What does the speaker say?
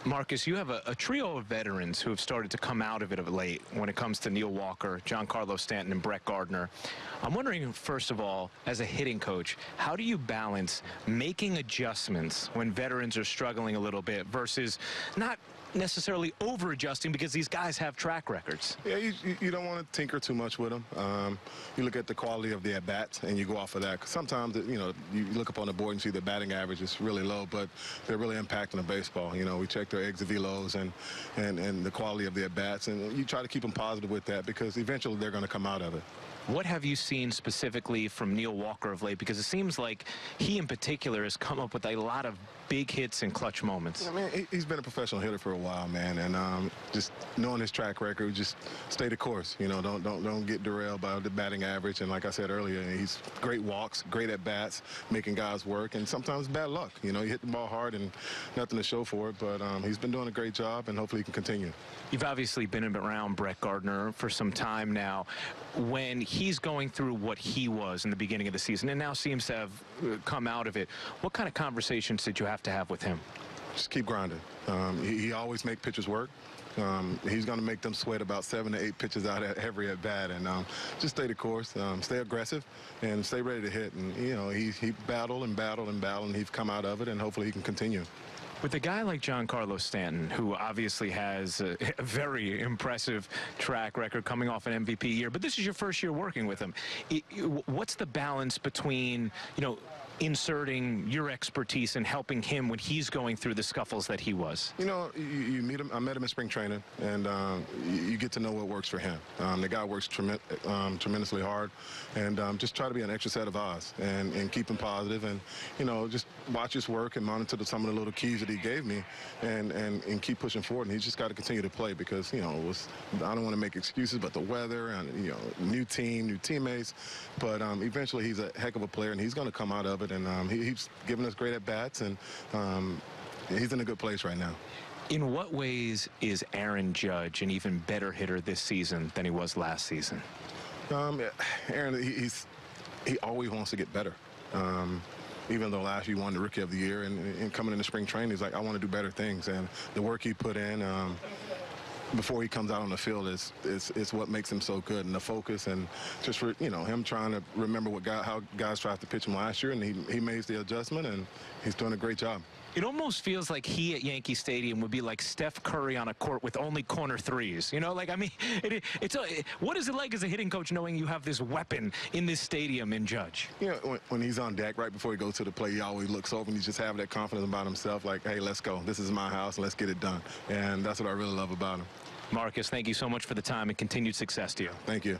Marcus, you have a trio of veterans who have started to come out of it of late when it comes to Neil Walker, Giancarlo Stanton, and Brett Gardner. I'm wondering, first of all, as a hitting coach, how do you balance making adjustments when veterans are struggling a little bit versus not necessarily over-adjusting because these guys have track records? Yeah, you don't want to tinker too much with them. You look at the quality of the at-bats, and you go off of that. 'Cause sometimes, you look up on the board and see the batting average is really low, but they're really impacting the baseball. We check their exit velos and the quality of the at-bats, and you try to keep them positive with that because eventually they're going to come out of it. What have you seen specifically from Neil Walker of late? Because it seems like he in particular has come up with a lot of big hits and clutch moments. I mean, he's been a professional hitter for a while, man, and just knowing his track record, just stay the course. Don't get derailed by the batting average. And like I said earlier, he's great walks, great at bats, making guys work, and sometimes bad luck. He hit the ball hard and nothing to show for it, but he's been doing a great job, and hopefully he can continue. You've obviously been around Brett Gardner for some time now. When he's going through what he was in the beginning of the season and now seems to have come out of it, what kind of conversations did you have to have with him? Just keep grinding. He always make pitchers work. He's going to make them sweat about 7 to 8 pitches out at every at bat, and just stay the course, stay aggressive, and stay ready to hit. And he battled and battled and battled, and he's come out of it, and hopefully he can continue. With a guy like Giancarlo Stanton, who obviously has a very impressive track record coming off an MVP year, but this is your first year working with him, what's the balance between, inserting your expertise and helping him when he's going through the scuffles that he was? You meet him. I met him in spring training, and you get to know what works for him. The guy works tremendously hard, and just try to be an extra set of eyes and keep him positive, and just watch his work and monitor some of the little keys that he gave me, and keep pushing forward. And he's just got to continue to play because I don't want to make excuses, but the weather and new team, new teammates, but eventually he's a heck of a player, and he's going to come out of it. And he's giving us great at-bats, and he's in a good place right now. In what ways is Aaron Judge an even better hitter this season than he was last season? Aaron, he always wants to get better. Even though last year he won the Rookie of the Year, and coming into spring training, he's like, I want to do better things. And the work he put in before he comes out on the field is what makes him so good, and the focus, and just for him trying to remember how guys tried to pitch him last year, and he made the adjustment, and he's doing a great job. It almost feels like he at Yankee Stadium would be like Steph Curry on a court with only corner threes. What is it like as a hitting coach knowing you have this weapon in this stadium in Judge? When he's on deck, right before he goes to the plate, he always looks over and he's just having that confidence about himself, like, hey, let's go. This is my house, and let's get it done. And that's what I really love about him. Marcus, thank you so much for the time, and continued success to you. Thank you.